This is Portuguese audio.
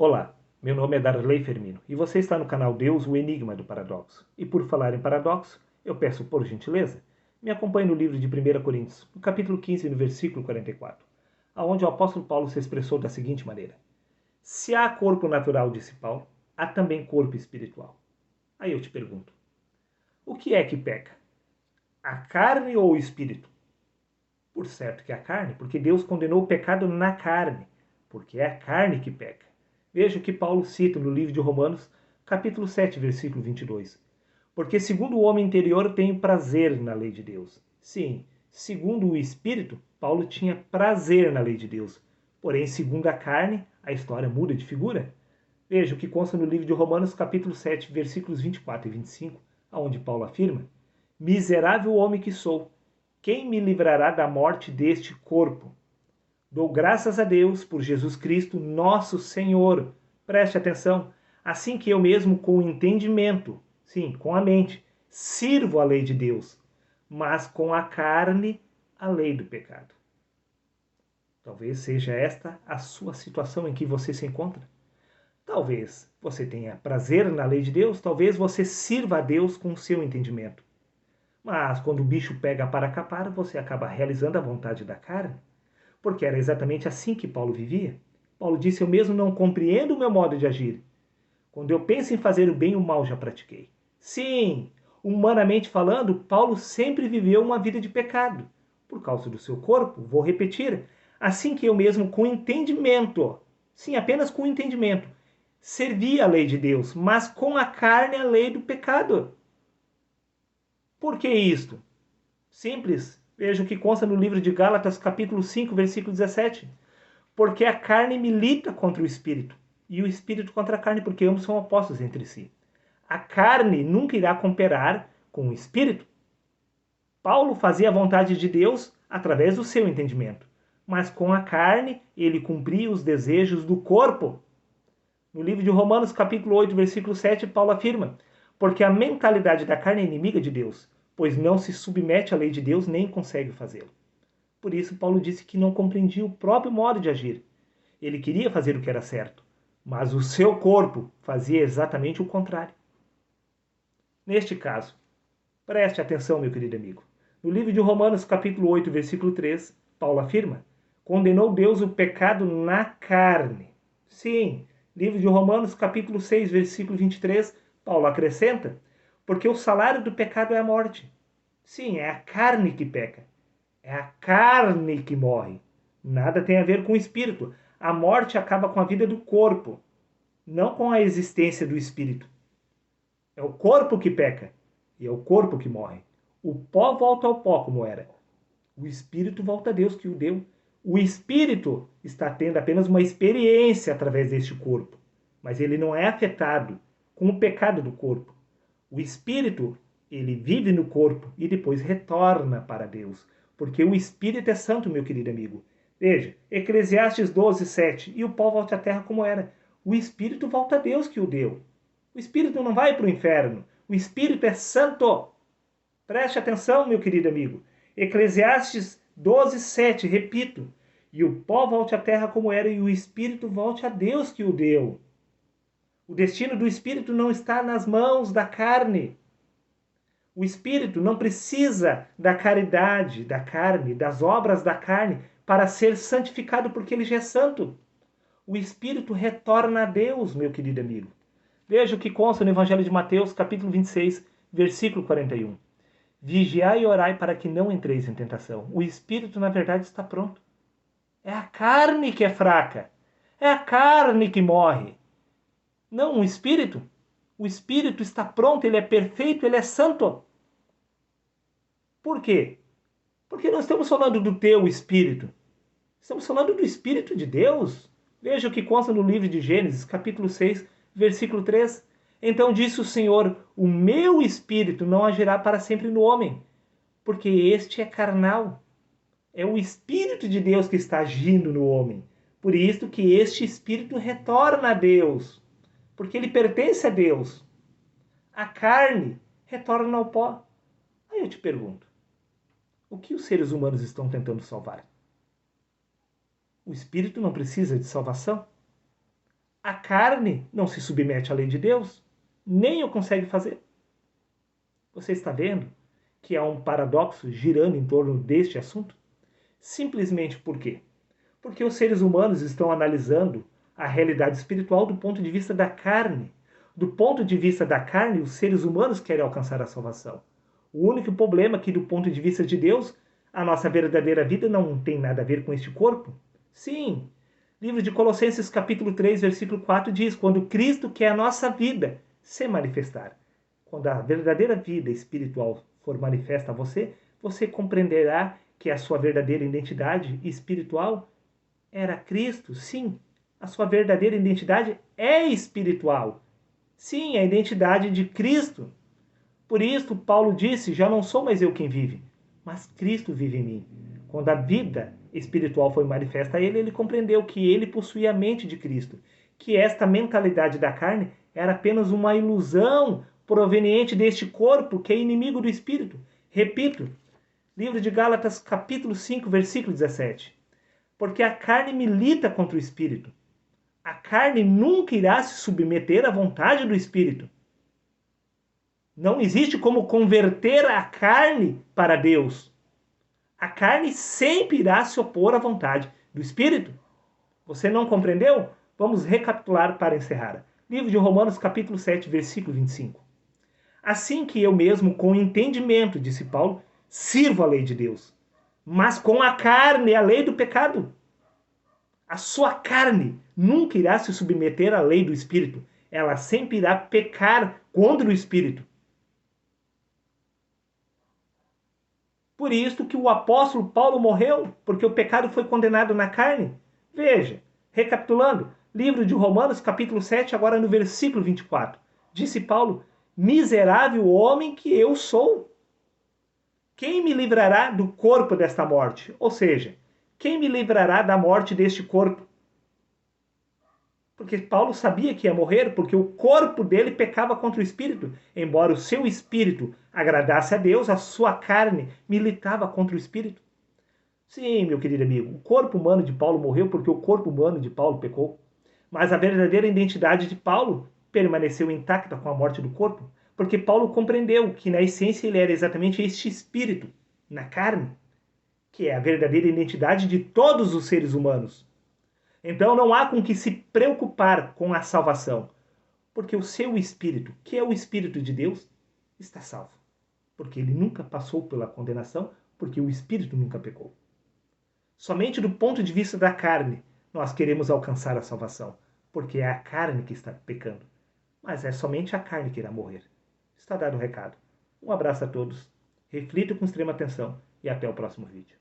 Olá, meu nome é Darley Fermino e você está no canal Deus, o Enigma do Paradoxo. E por falar em paradoxo, eu peço por gentileza, me acompanhe no livro de 1 Coríntios, no capítulo 15, no versículo 44, aonde o apóstolo Paulo se expressou da seguinte maneira: se há corpo natural, disse Paulo, há também corpo espiritual. Aí eu te pergunto, o que é que peca? A carne ou o espírito? Por certo que é a carne, porque Deus condenou o pecado na carne, porque é a carne que peca. Veja o que Paulo cita no livro de Romanos, capítulo 7, versículo 22. Porque segundo o homem interior tenho prazer na lei de Deus. Sim, segundo o Espírito, Paulo tinha prazer na lei de Deus. Porém, segundo a carne, a história muda de figura. Veja o que consta no livro de Romanos, capítulo 7, versículos 24 e 25, onde Paulo afirma: miserável homem que sou, quem me livrará da morte deste corpo? Dou graças a Deus por Jesus Cristo, nosso Senhor. Preste atenção. Assim que eu mesmo, com o entendimento, sim, com a mente, sirvo a lei de Deus, mas com a carne, a lei do pecado. Talvez seja esta a sua situação em que você se encontra. Talvez você tenha prazer na lei de Deus, talvez você sirva a Deus com o seu entendimento. Mas quando o bicho pega para capar, você acaba realizando a vontade da carne. Porque era exatamente assim que Paulo vivia. Paulo disse: eu mesmo não compreendo o meu modo de agir. Quando eu penso em fazer o bem, o mal já pratiquei. Sim, humanamente falando, Paulo sempre viveu uma vida de pecado. Por causa do seu corpo, vou repetir, assim que eu mesmo com entendimento, sim, apenas com entendimento, servia a lei de Deus, mas com a carne a lei do pecado. Por que isto? Simples. Veja o que consta no livro de Gálatas, capítulo 5, versículo 17. Porque a carne milita contra o espírito, e o espírito contra a carne, porque ambos são opostos entre si. A carne nunca irá cooperar com o espírito. Paulo fazia a vontade de Deus através do seu entendimento, mas com a carne ele cumpria os desejos do corpo. No livro de Romanos, capítulo 8, versículo 7, Paulo afirma: porque a mentalidade da carne é inimiga de Deus, pois não se submete à lei de Deus nem consegue fazê-lo. Por isso, Paulo disse que não compreendia o próprio modo de agir. Ele queria fazer o que era certo, mas o seu corpo fazia exatamente o contrário. Neste caso, preste atenção, meu querido amigo. No livro de Romanos, capítulo 8, versículo 3, Paulo afirma: condenou Deus o pecado na carne. Sim, livro de Romanos, capítulo 6, versículo 23, Paulo acrescenta: porque o salário do pecado é a morte. Sim, é a carne que peca. É a carne que morre. Nada tem a ver com o espírito. A morte acaba com a vida do corpo, não com a existência do espírito. É o corpo que peca e é o corpo que morre. O pó volta ao pó como era. O espírito volta a Deus que o deu. O espírito está tendo apenas uma experiência através deste corpo, mas ele não é afetado com o pecado do corpo. O espírito, ele vive no corpo e depois retorna para Deus, porque o espírito é santo, meu querido amigo. Veja, Eclesiastes 12, 7, e o pó volta à terra como era. O espírito volta a Deus que o deu. O espírito não vai para o inferno. O espírito é santo. Preste atenção, meu querido amigo. Eclesiastes 12, 7, repito. E o pó volte à terra como era, e o espírito volte a Deus que o deu. O destino do espírito não está nas mãos da carne. O espírito não precisa da caridade, da carne, das obras da carne para ser santificado, porque ele já é santo. O espírito retorna a Deus, meu querido amigo. Veja o que consta no Evangelho de Mateus, capítulo 26, versículo 41. Vigiai e orai para que não entreis em tentação. O espírito, na verdade, está pronto. É a carne que é fraca. É a carne que morre. Não o espírito. O espírito está pronto, ele é perfeito, ele é santo. Por quê? Porque não estamos falando do teu espírito. Estamos falando do Espírito de Deus. Veja o que consta no livro de Gênesis, capítulo 6, versículo 3. Então disse o Senhor: o meu espírito não agirá para sempre no homem, porque este é carnal. É o Espírito de Deus que está agindo no homem. Por isso que este espírito retorna a Deus, porque ele pertence a Deus. A carne retorna ao pó. Aí eu te pergunto, o que os seres humanos estão tentando salvar? O espírito não precisa de salvação? A carne não se submete à lei de Deus, nem o consegue fazer. Você está vendo que há um paradoxo girando em torno deste assunto? Simplesmente por quê? Porque os seres humanos estão analisando a realidade espiritual do ponto de vista da carne. Do ponto de vista da carne, os seres humanos querem alcançar a salvação. O único problema é que, do ponto de vista de Deus, a nossa verdadeira vida não tem nada a ver com este corpo. Sim, livro de Colossenses capítulo 3, versículo 4 diz: quando Cristo, que é a nossa vida, se manifestar. Quando a verdadeira vida espiritual for manifesta a você, você compreenderá que a sua verdadeira identidade espiritual era Cristo. Sim, a sua verdadeira identidade é espiritual. Sim, a identidade de Cristo. Por isso, Paulo disse: já não sou mais eu quem vive, mas Cristo vive em mim. Quando a vida espiritual foi manifesta a ele, ele compreendeu que ele possuía a mente de Cristo, que esta mentalidade da carne era apenas uma ilusão proveniente deste corpo que é inimigo do espírito. Repito, livro de Gálatas, capítulo 5, versículo 17. Porque a carne milita contra o espírito. A carne nunca irá se submeter à vontade do espírito. Não existe como converter a carne para Deus. A carne sempre irá se opor à vontade do Espírito. Você não compreendeu? Vamos recapitular para encerrar. Livro de Romanos, capítulo 7, versículo 25. Assim que eu mesmo, com entendimento, disse Paulo, sirvo a lei de Deus, mas com a carne, a lei do pecado. A sua carne nunca irá se submeter à lei do Espírito. Ela sempre irá pecar contra o Espírito. Por isso que o apóstolo Paulo morreu, porque o pecado foi condenado na carne. Veja, recapitulando, livro de Romanos, capítulo 7, agora no versículo 24. Disse Paulo: miserável homem que eu sou. Quem me livrará do corpo desta morte? Ou seja, quem me livrará da morte deste corpo? Porque Paulo sabia que ia morrer, porque o corpo dele pecava contra o espírito. Embora o seu espírito agradasse a Deus, a sua carne militava contra o espírito. Sim, meu querido amigo, o corpo humano de Paulo morreu porque o corpo humano de Paulo pecou. Mas a verdadeira identidade de Paulo permaneceu intacta com a morte do corpo, porque Paulo compreendeu que na essência ele era exatamente este espírito, na carne, que é a verdadeira identidade de todos os seres humanos. Então não há com que se preocupar com a salvação, porque o seu espírito, que é o espírito de Deus, está salvo, porque ele nunca passou pela condenação, porque o espírito nunca pecou. Somente do ponto de vista da carne nós queremos alcançar a salvação, porque é a carne que está pecando, mas é somente a carne que irá morrer. Está dado o recado. Um abraço a todos, reflita com extrema atenção e até o próximo vídeo.